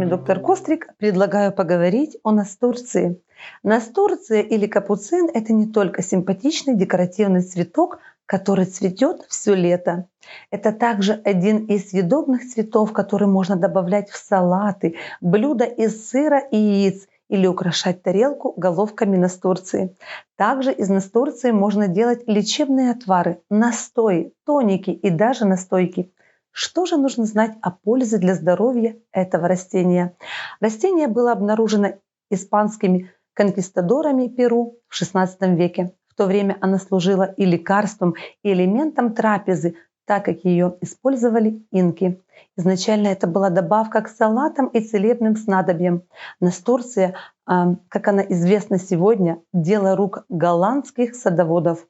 доктор Кострик. Предлагаю поговорить о настурции. Настурция или капуцин – это не только симпатичный декоративный цветок, который цветет все лето. Это также один из съедобных цветов, который можно добавлять в салаты, блюда из сыра и яиц или украшать тарелку головками настурции. Также из настурции можно делать лечебные отвары, настои, тоники и даже настойки. Что же нужно знать о пользе для здоровья этого растения? Растение было обнаружено испанскими конкистадорами Перу в XVI веке. В то время оно служило и лекарством, и элементом трапезы, так как ее использовали инки. Изначально это была добавка к салатам и целебным снадобьям. Настурция, как она известна сегодня, дело рук голландских садоводов.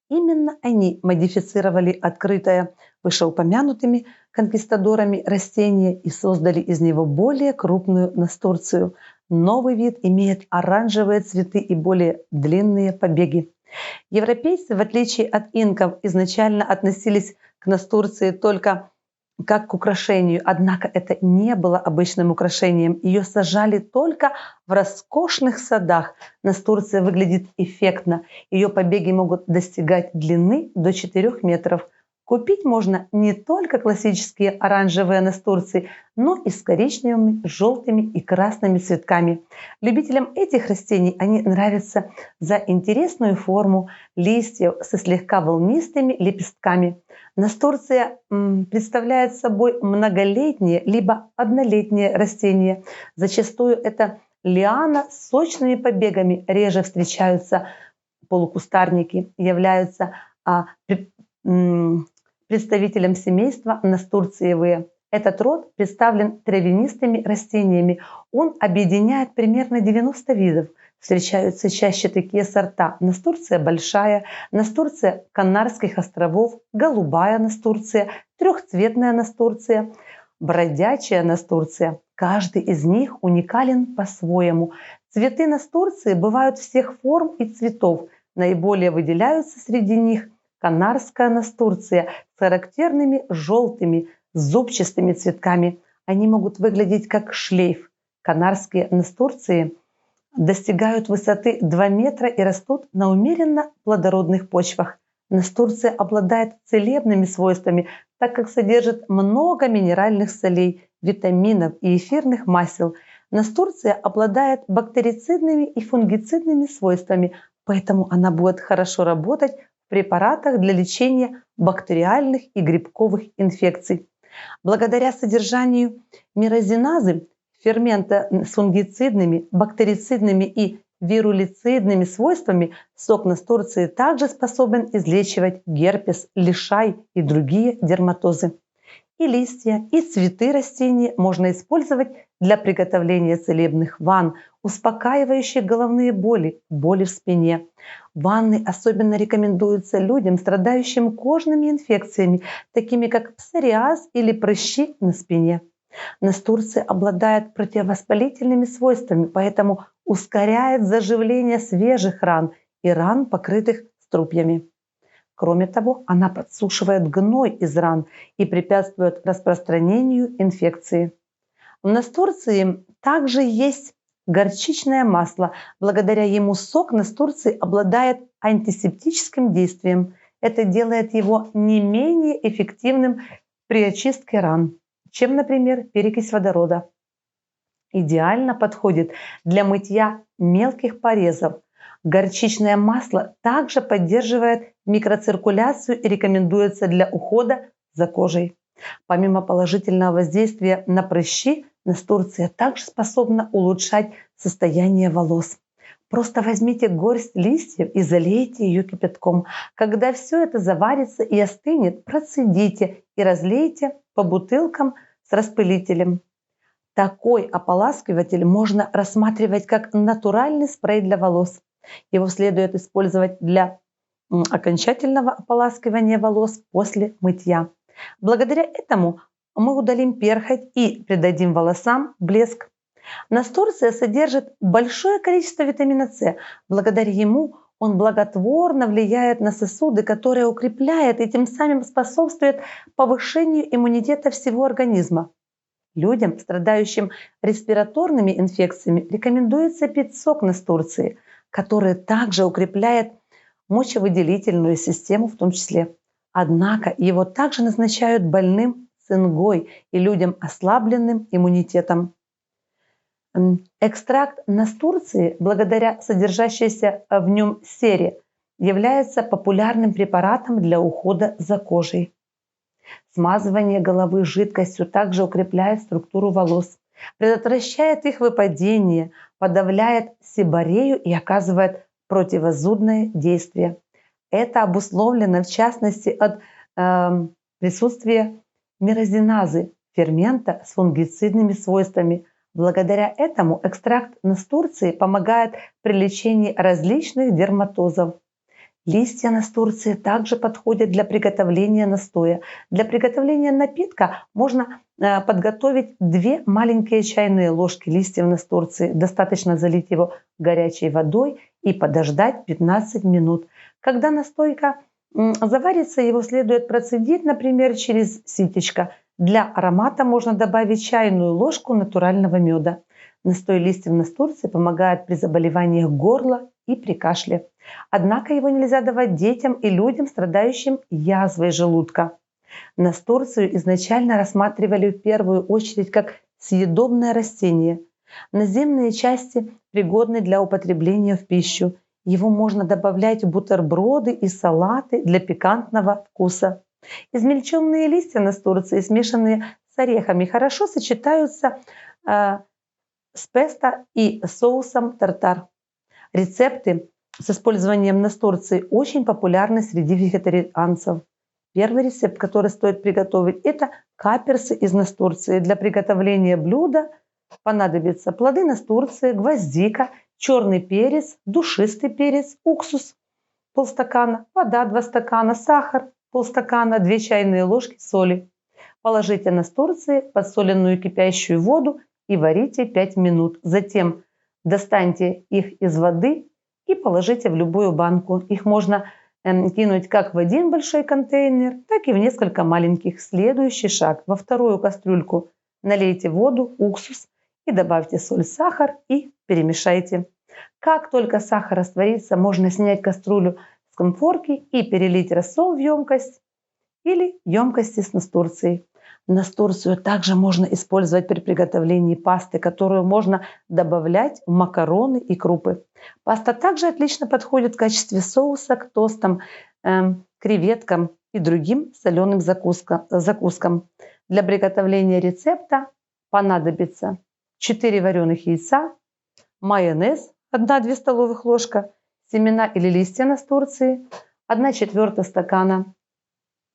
Именно они модифицировали открытое вышеупомянутыми конкистадорами растение и создали из него более крупную настурцию. Новый вид имеет оранжевые цветы и более длинные побеги. Европейцы, в отличие от инков, изначально относились к настурции только как к украшению, однако это не было обычным украшением. Ее сажали только в роскошных садах. Настурция выглядит эффектно. Ее побеги могут достигать длины до 4 метров. Купить можно не только классические оранжевые настурции, но и с коричневыми, желтыми и красными цветками. Любителям этих растений они нравятся за интересную форму листьев со слегка волнистыми лепестками. Настурция представляет собой многолетнее либо однолетнее растение. Зачастую это лиана с сочными побегами. Реже встречаются полукустарники, являются представителем семейства настурциевые. Этот род представлен травянистыми растениями. Он объединяет примерно 90 видов. Встречаются чаще такие сорта: настурция большая, настурция Канарских островов, голубая настурция, трехцветная настурция, бродячая настурция. Каждый из них уникален по-своему. Цветы настурции бывают всех форм и цветов. Наиболее выделяются среди них канарская настурция с характерными желтыми зубчатыми цветками. Они могут выглядеть как шлейф. Канарские настурции достигают высоты 2 метра и растут на умеренно плодородных почвах. Настурция обладает целебными свойствами, так как содержит много минеральных солей, витаминов и эфирных масел. Настурция обладает бактерицидными и фунгицидными свойствами, поэтому она будет хорошо работать в препаратах для лечения бактериальных и грибковых инфекций. Благодаря содержанию мирозиназы, фермента с фунгицидными, бактерицидными и вирулицидными свойствами, сок настурции также способен излечивать герпес, лишай и другие дерматозы. И листья, и цветы растений можно использовать для приготовления целебных ванн, успокаивающих головные боли, боли в спине. Ванны особенно рекомендуются людям, страдающим кожными инфекциями, такими как псориаз или прыщи на спине. Настурция обладает противовоспалительными свойствами, поэтому ускоряет заживление свежих ран и ран, покрытых струпьями. Кроме того, она подсушивает гной из ран и препятствует распространению инфекции. В настурции также есть горчичное масло. Благодаря ему сок настурции обладает антисептическим действием. Это делает его не менее эффективным при очистке ран, чем, например, перекись водорода. Идеально подходит для мытья мелких порезов. Горчичное масло также поддерживает микроциркуляцию и рекомендуется для ухода за кожей. Помимо положительного воздействия на прыщи, настурция также способна улучшать состояние волос. Просто возьмите горсть листьев и залейте ее кипятком. Когда все это заварится и остынет, процедите и разлейте по бутылкам с распылителем. Такой ополаскиватель можно рассматривать как натуральный спрей для волос. Его следует использовать для окончательного ополаскивания волос после мытья. Благодаря этому мы удалим перхоть и придадим волосам блеск. Настурция содержит большое количество витамина С. Благодаря ему он благотворно влияет на сосуды, которые укрепляет и тем самым способствует повышению иммунитета всего организма. Людям, страдающим респираторными инфекциями, рекомендуется пить сок настурции, который также укрепляет мочевыделительную систему в том числе. Однако его также назначают больным цингой и людям ослабленным иммунитетом. Экстракт настурции, благодаря содержащейся в нем сере, является популярным препаратом для ухода за кожей. Смазывание головы жидкостью также укрепляет структуру волос, предотвращает их выпадение, подавляет сиборею и оказывает противозудное действие. Это обусловлено в частности от присутствия мирозиназы, фермента с фунгицидными свойствами. Благодаря этому экстракт настурции помогает при лечении различных дерматозов. Листья настурции также подходят для приготовления настоя. Для приготовления напитка можно подготовить 2 маленькие чайные ложки листьев настурции. Достаточно залить его горячей водой и подождать 15 минут. Когда настойка заварится, его следует процедить, например, через ситечко. Для аромата можно добавить чайную ложку натурального меда. Настой листьев настурции помогает при заболеваниях горла и при кашле. Однако его нельзя давать детям и людям, страдающим язвой желудка. Настурцию изначально рассматривали в первую очередь как съедобное растение. Наземные части пригодны для употребления в пищу. Его можно добавлять в бутерброды и салаты для пикантного вкуса. Измельченные листья настурции, смешанные с орехами, хорошо сочетаются с песто и соусом тартар. Рецепты с использованием настурции очень популярны среди вегетарианцев. Первый рецепт, который стоит приготовить, это каперсы из настурции. Для приготовления блюда понадобятся плоды настурции, гвоздика, черный перец, душистый перец, уксус полстакана, вода 2 стакана, сахар полстакана, 2 чайные ложки соли. Положите настурции в подсоленную кипящую воду и варите 5 минут. Затем достаньте их из воды и положите в любую банку. Их можно кинуть как в один большой контейнер, так и в несколько маленьких. Следующий шаг. Во вторую кастрюльку налейте воду, уксус и добавьте соль, сахар и перемешайте. Как только сахар растворится, можно снять кастрюлю с конфорки и перелить рассол в емкость или емкости с настурцией. Настурцию также можно использовать при приготовлении пасты, которую можно добавлять в макароны и крупы. Паста также отлично подходит в качестве соуса к тостам, креветкам и другим соленым закускам. Для приготовления рецепта понадобится 4 вареных яйца, майонез 1-2 столовых ложка, семена или листья настурции, 1/4 стакана,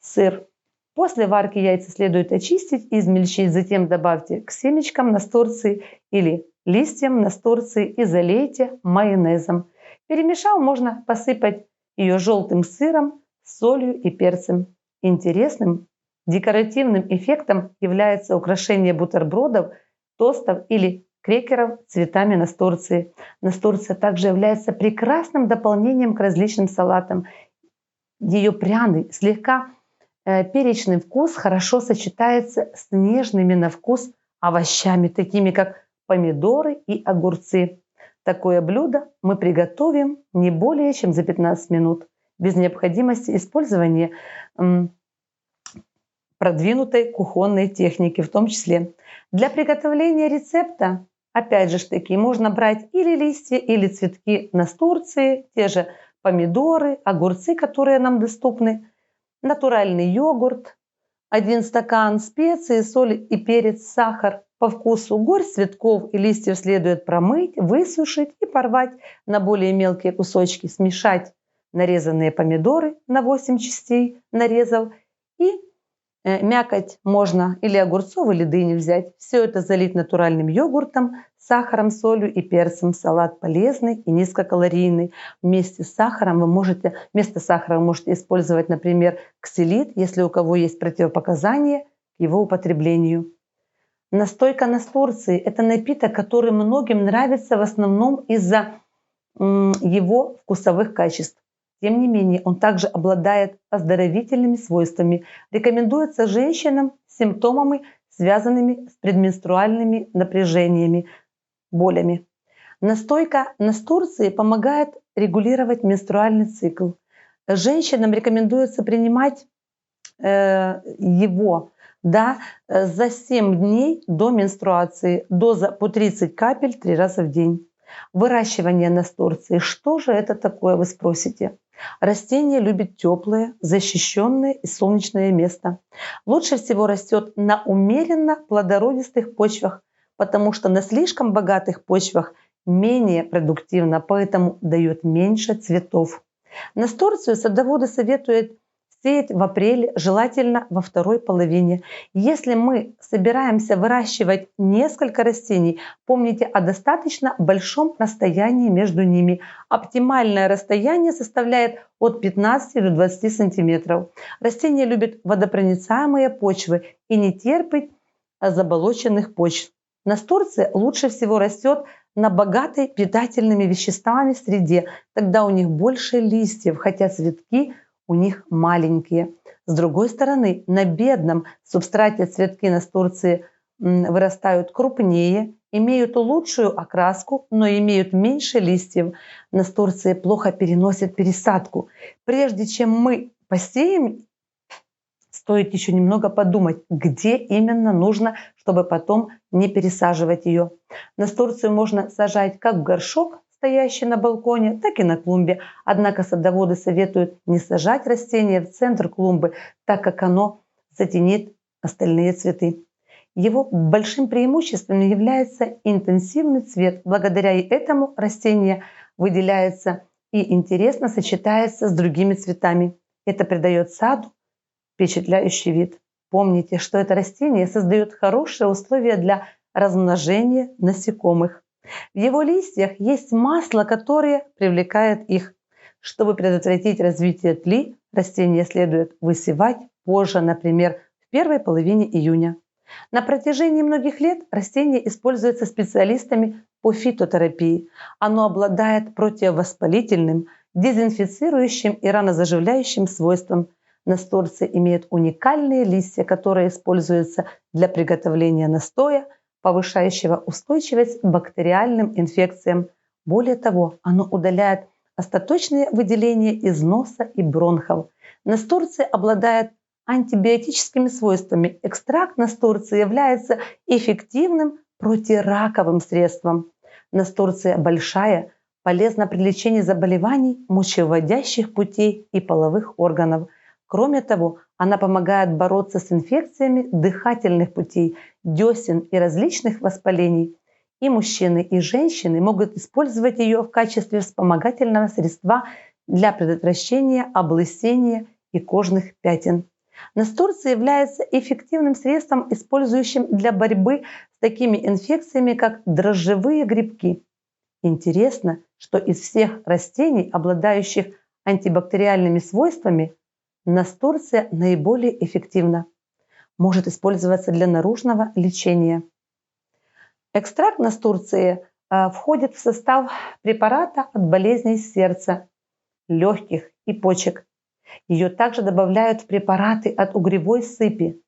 сыр. После варки яйца следует очистить и измельчить, затем добавьте к семечкам настурции или листьям настурции и залейте майонезом. Перемешав, можно посыпать ее желтым сыром, солью и перцем. Интересным декоративным эффектом является украшение бутербродов, тостов или крекеров цветами настурции. Настурция также является прекрасным дополнением к различным салатам. Ее пряный, слегка перечный вкус хорошо сочетается с нежными на вкус овощами, такими как помидоры и огурцы. Такое блюдо мы приготовим не более чем за 15 минут, без необходимости использования продвинутой кухонной техники в том числе. Для приготовления рецепта, опять же таки, можно брать или листья, или цветки настурции, те же помидоры, огурцы, которые нам доступны, натуральный йогурт, 1 стакан специй, соль и перец, сахар. По вкусу горсть цветков и листьев следует промыть, высушить и порвать на более мелкие кусочки. Смешать нарезанные помидоры на 8 частей, нарезав, и мякоть можно или огурцов, или дыни взять. Все это залить натуральным йогуртом, сахаром, солью и перцем. Салат полезный и низкокалорийный. Вместо сахара вы можете использовать, например, ксилит, если у кого есть противопоказания к его употреблению. Настойка настурции – это напиток, который многим нравится в основном из-за его вкусовых качеств. Тем не менее, он также обладает оздоровительными свойствами. Рекомендуется женщинам с симптомами, связанными с предменструальными напряжениями, болями. Настойка настурции помогает регулировать менструальный цикл. Женщинам рекомендуется принимать его за 7 дней до менструации. Доза по 30 капель 3 раза в день. Выращивание настурции. Что же это такое, вы спросите? Растение любит теплое, защищенное и солнечное место. Лучше всего растет на умеренно плодородистых почвах, потому что на слишком богатых почвах менее продуктивно, поэтому дает меньше цветов. Настурцию садоводы советуют сеять в апреле, желательно во второй половине. Если мы собираемся выращивать несколько растений, помните о достаточно большом расстоянии между ними. Оптимальное расстояние составляет от 15 до 20 сантиметров. Растение любит водопроницаемые почвы и не терпит заболоченных почв. Настурция лучше всего растет на богатой питательными веществами среде, тогда у них больше листьев, хотя цветки у них маленькие. С другой стороны, на бедном субстрате цветки настурции вырастают крупнее, имеют лучшую окраску, но имеют меньше листьев. Настурции плохо переносят пересадку. Прежде чем мы посеем, стоит еще немного подумать, где именно нужно, чтобы потом не пересаживать ее. Настурцию можно сажать как в горшок, стоящий на балконе, так и на клумбе. Однако садоводы советуют не сажать растение в центр клумбы, так как оно затенит остальные цветы. Его большим преимуществом является интенсивный цвет. Благодаря этому растение выделяется и интересно сочетается с другими цветами. Это придает саду впечатляющий вид. Помните, что это растение создает хорошие условия для размножения насекомых. В его листьях есть масло, которое привлекает их. Чтобы предотвратить развитие тли, растение следует высевать позже, например, в первой половине июня. На протяжении многих лет растение используется специалистами по фитотерапии. Оно обладает противовоспалительным, дезинфицирующим и ранозаживляющим свойством. Настурция имеет уникальные листья, которые используются для приготовления настоя, повышающего устойчивость к бактериальным инфекциям. Более того, оно удаляет остаточные выделения из носа и бронхов. Настурция обладает антибиотическими свойствами. Экстракт настурции является эффективным протираковым средством. Настурция большая, полезна при лечении заболеваний мочевыводящих путей и половых органов. Кроме того, она помогает бороться с инфекциями дыхательных путей, десен и различных воспалений. И мужчины, и женщины могут использовать ее в качестве вспомогательного средства для предотвращения облысения и кожных пятен. Настурция является эффективным средством, использующим для борьбы с такими инфекциями, как дрожжевые грибки. Интересно, что из всех растений, обладающих антибактериальными свойствами, настурция наиболее эффективна. Может использоваться для наружного лечения. Экстракт настурции входит в состав препарата от болезней сердца, легких и почек. Ее также добавляют в препараты от угревой сыпи,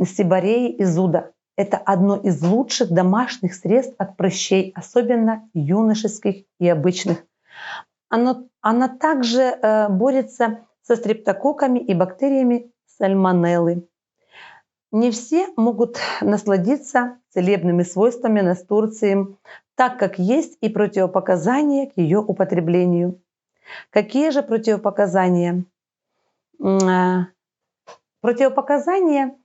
сибореи и зуда. Это одно из лучших домашних средств от прыщей, особенно юношеских и обычных. Она также борется со стрептококками и бактериями сальмонеллы. Не все могут насладиться целебными свойствами настурции, так как есть и противопоказания к ее употреблению. Какие же противопоказания? Противопоказания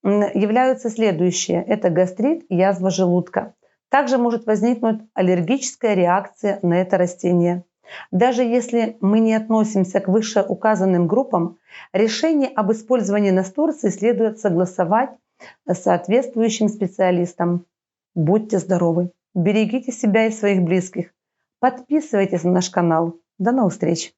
являются следующие. Это гастрит и язва желудка. Также может возникнуть аллергическая реакция на это растение. Даже если мы не относимся к вышеуказанным группам, решение об использовании настурции следует согласовать с соответствующим специалистом. Будьте здоровы, берегите себя и своих близких. Подписывайтесь на наш канал. До новых встреч!